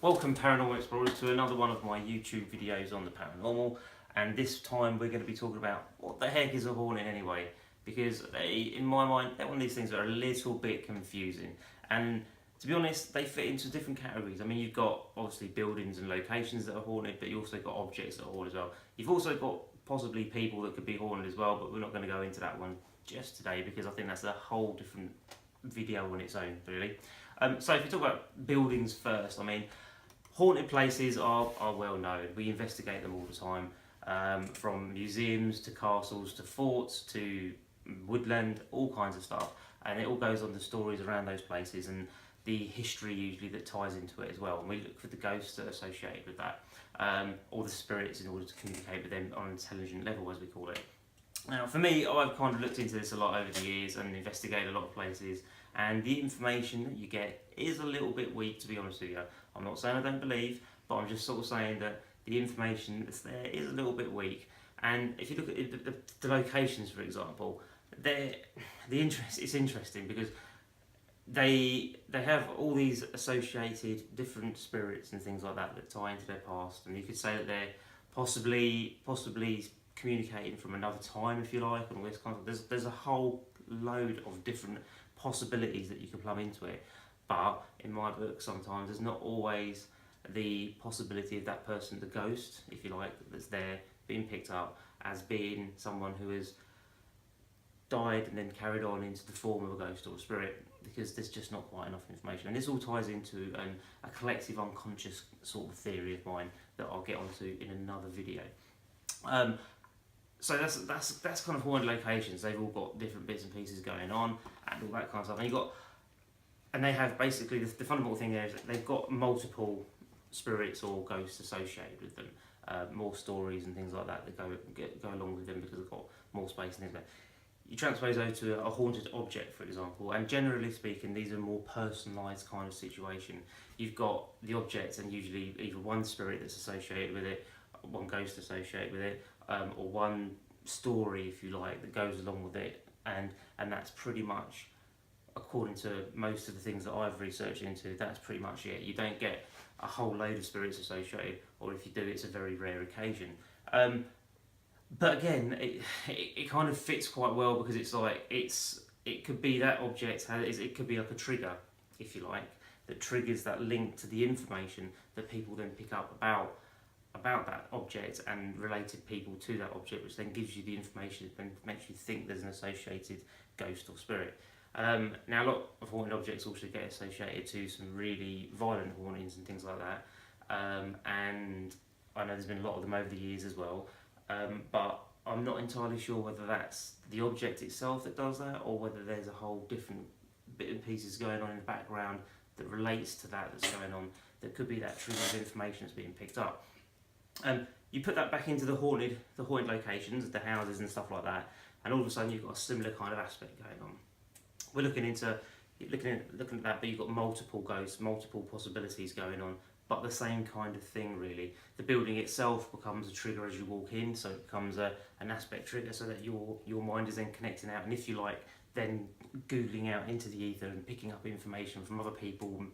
Welcome Paranormal Explorers to another one of my YouTube videos on the paranormal, and this time we're going to be talking about what the heck is a haunting anyway, because in my mind they're one of these things that are a little bit confusing, and to be honest they fit into different categories. I mean, you've got obviously buildings and locations that are haunted, but you also got objects that are haunted as well. You've also got possibly people that could be haunted as well, but we're not going to go into that one just today because I think that's a whole different video on its own really. So if you talk about buildings first, I mean, haunted places are well known. We investigate them all the time, from museums to castles to forts to woodland, all kinds of stuff. And it all goes on the stories around those places and the history usually that ties into it as well. And we look for the ghosts that are associated with that, or the spirits, in order to communicate with them on an intelligent level, as we call it. Now, for me, I've kind of looked into this a lot over the years and investigated a lot of places, and the information that you get is a little bit weak, to be honest with you. I'm not saying I don't believe, but I'm just sort of saying that the information that's there is a little bit weak. And if you look at the locations, for example, it's interesting because they have all these associated different spirits and things like that that tie into their past, and you could say that they're possibly communicating from another time, if you like, and all this kind of. There's a whole load of different possibilities that you can plumb into it, but in my book sometimes there's not always the possibility of that person, the ghost, if you like, that's there being picked up as being someone who has died and then carried on into the form of a ghost or a spirit, because there's just not quite enough information. And this all ties into a collective unconscious sort of theory of mine that I'll get onto in another video. So that's kind of haunted locations. They've all got different bits and pieces going on and all that kind of stuff. And they have basically the fundamental thing there is that they've got multiple spirits or ghosts associated with them, more stories and things like that that go along with them because they've got more space and things like that. You transpose over to a haunted object, for example, and generally speaking, these are more personalised kind of situation. You've got the object and usually either one spirit that's associated with it, one ghost associated with it, or one story, if you like, that goes along with it, and that's pretty much, according to most of the things that I've researched into, that's pretty much it. You don't get a whole load of spirits associated, or if you do, it's a very rare occasion. But again, it kind of fits quite well because it's like it could be that object, it could be like a trigger, if you like, that triggers that link to the information that people then pick up about that object and related people to that object, which then gives you the information and makes you think there's an associated ghost or spirit. Now, a lot of haunted objects also get associated to some really violent hauntings and things like that, and I know there's been a lot of them over the years as well, but I'm not entirely sure whether that's the object itself that does that, or whether there's a whole different bit and pieces going on in the background that relates to that's going on, that could be that trigger of information that's being picked up. You put that back into the haunted locations, the houses and stuff like that, and all of a sudden you've got a similar kind of aspect going on. We're looking at that, but you've got multiple ghosts, multiple possibilities going on, but the same kind of thing really. The building itself becomes a trigger as you walk in, so it becomes an aspect trigger, so that your mind is then connecting out, and if you like, then googling out into the ether and picking up information from other people,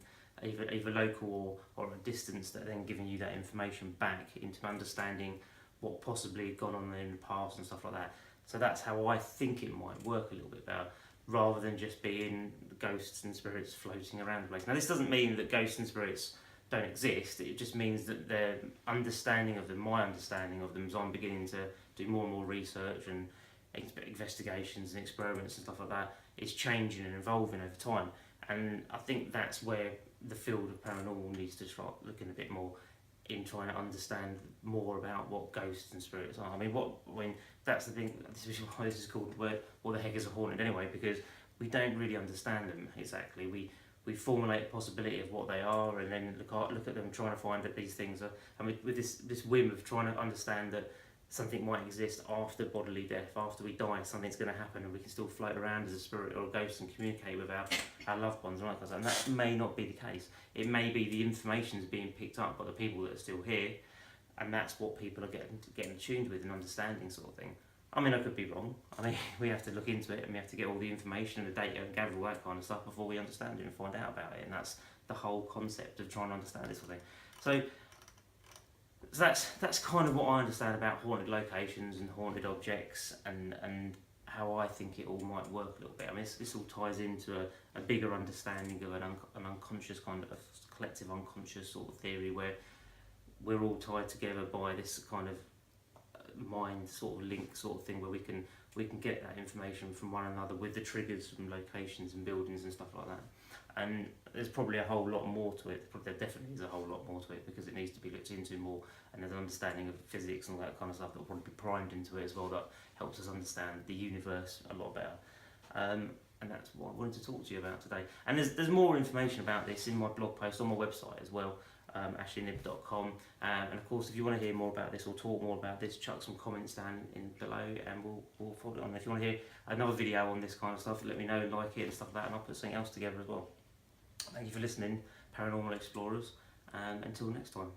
either local or at a distance, that are then giving you that information back into understanding what possibly had gone on in the past and stuff like that. So that's how I think it might work a little bit better, rather than just being ghosts and spirits floating around the place. Now, this doesn't mean that ghosts and spirits don't exist. It just means that their understanding of them, my understanding of them, as I'm beginning to do more and more research and investigations and experiments and stuff like that, is changing and evolving over time. And I think that's where the field of paranormal needs to start looking a bit more in trying to understand more about what ghosts and spirits are. I mean, that's the thing. This is why this is called "What the heck is a haunted?" anyway, because we don't really understand them exactly. We formulate a possibility of what they are, and then look at them, trying to find that these things are. I mean, with this whim of trying to understand that something might exist after bodily death, after we die, something's going to happen, and we can still float around as a spirit or a ghost and communicate with our loved ones and all that kind of stuff. And that may not be the case. It may be the information's being picked up by the people that are still here, and that's what people are getting attuned with and understanding, sort of thing. I mean, I could be wrong. I mean, we have to look into it and we have to get all the information and the data and gather all that kind of stuff before we understand it and find out about it. And that's the whole concept of trying to understand this sort of thing. So that's kind of what I understand about haunted locations and haunted objects, and how I think it all might work a little bit. I mean, this all ties into a bigger understanding of an unconscious kind of collective unconscious sort of theory, where we're all tied together by this kind of mind sort of link sort of thing, where we can get that information from one another with the triggers from locations and buildings and stuff like that. And there's probably a whole lot more to it. There definitely is a whole lot more to it, because it needs to be looked into more, and there's an understanding of physics and all that kind of stuff that will probably be primed into it as well, that helps us understand the universe a lot better. And that's what I wanted to talk to you about today. And there's more information about this in my blog post on my website as well, ashleynibb.com. And of course, if you want to hear more about this or talk more about this, chuck some comments down in below, and we'll follow it on. If you want to hear another video on this kind of stuff, let me know, like it and stuff like that, and I'll put something else together as well. Thank you for listening, Paranormal Explorers, and until next time.